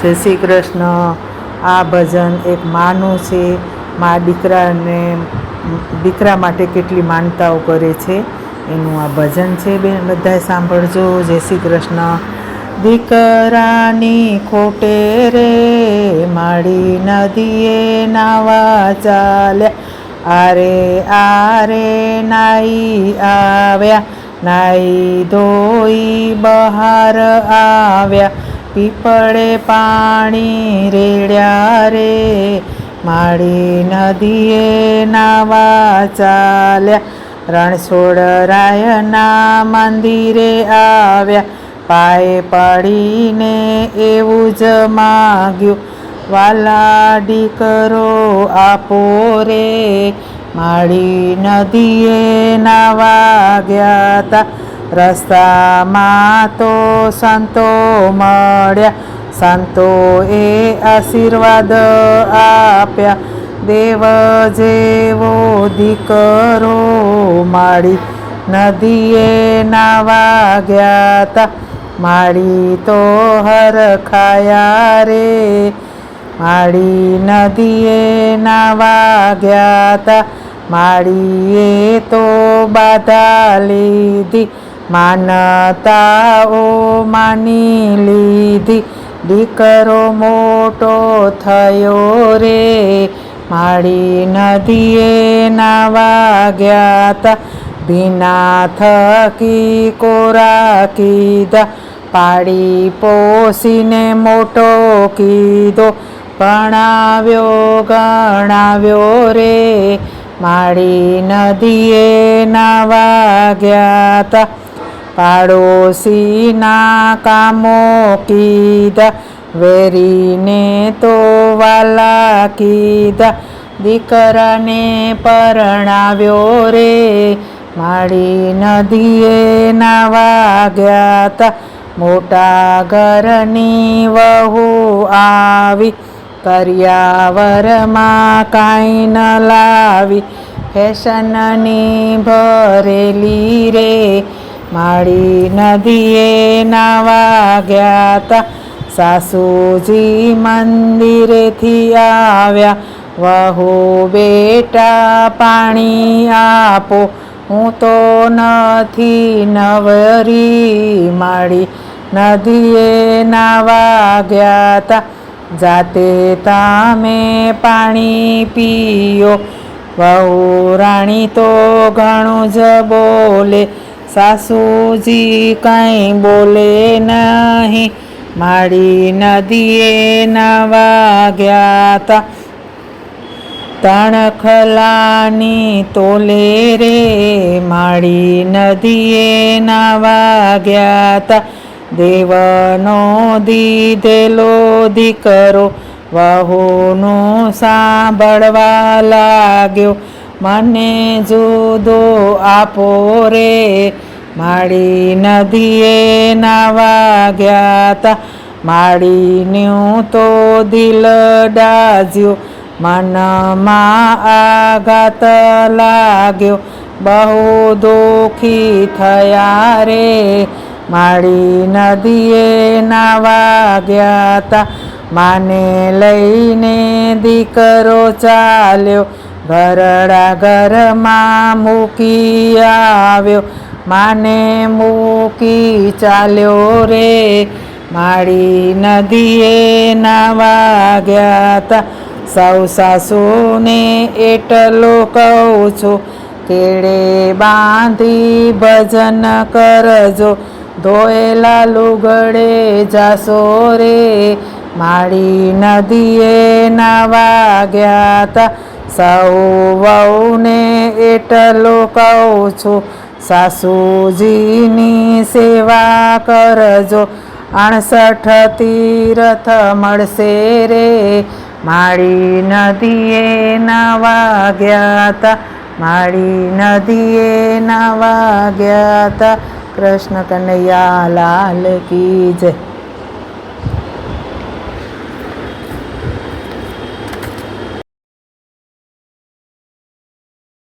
જય શ્રી કૃષ્ણ. આ ભજન એક માનું છે. મા દીકરા માટે કેટલી માનતાઓ કરે છે એનું આ ભજન છે. બેન બધાએ સાંભળજો. જય શ્રી કૃષ્ણ. દીકરાની ખોટે રે માડી નદીએ નાવા ચાલ્યા, આરે નાઈ આવ્યા, નાઈ ધોઈ બહાર આવ્યા, પીપળે પાણી રેડ્યા રે માડી નદીએ નાવા ચાલ્યા, રણછોડરાયના મંદિરે આવ્યા, પાયે પડીને એવું જ માગ્યું, વાલા દીકરો આપો રે માડી નદીએ નાવા ગયા તા. રસ્તામાં તો સંતો મળ્યા, સંતોએ આશીર્વાદ આપ્યા, દેવ જેવો દીકરો માડી નદીએ નાવા ગયા તા. માડી તો હરખાયા રે માડી નદીએ નાવા ગયા તા. માડીએ તો બાધા લીધી, માનતાઓ માની લીધી, દીકરો મોટો થયો રે માડી નદીએ નાવા ગયા તા. ભીના થકી કોરા કીધા, પાડી પોસીને મોટો કીધો, ભણાવ્યો ગણાવ્યો રે માડી નદીએ નાવા ગયા તા. પાડોશીના કામો કીધા, વેરીને તો વાલા કીધા, દીકરાને પરણાવ્યો રે માડી નદીએ નાવા ગયા તા. મોટા ઘરની વહુ આવી, કરિયાવરમાં કાંઈ ન લાવી, ફેશનની ભરેલી રે માડી નદીએ નાવા ગયા તા. સાસુજી મંદિરેથી આવ્યા, વહુ બેટા પાણી આપો, હું તો નથી નવરી માડી નદીએ નાવા ગયા તા. જાતે તમે પાણી પીઓ, વહુ રાણી તો ઘણું જ બોલે, સાસુજી કંઈ બોલે નહીં માડી નદીએ નાવા ગયા તા. તણખલાની તોલે રે માડી નદીએ નાવા ગયા તા. દેવનો દીધેલો દીકરો વહુનું સાંભળવા લાગ્યો, મને જુદો આપો રે માડી નદીએ નાવા ગયા તા. માડીનું તો દિલ દાઝ્યું, મનમાં આઘાત લાગ્યો, બહુ દુઃખી થયા રે માડી નદીએ નાવા ગયા તા. માને લઈને દીકરો ચાલ્યો, ઘરડા ઘરમાં મૂકી આવ્યો, માને મૂકી ચાલ્યો રે માડી નદીએ નાવા ગયા તા. સૌ સાસુને એટલો કહું છું, કેળે બાંધી ભજન કરજો, ધોયેલા લુગડે જાશો રે માડી નદીએ નાવા ગયા તા. સૌ વહુને એટલો કહું છું, સાસુજીની સેવા કરજો, 68 તીરથ મળશે રે માડી નદીએ નાવા ગયા તા. માડી નદીએ નાવા ગયા તા. કૃષ્ણ કનૈયા લાલ કી જય.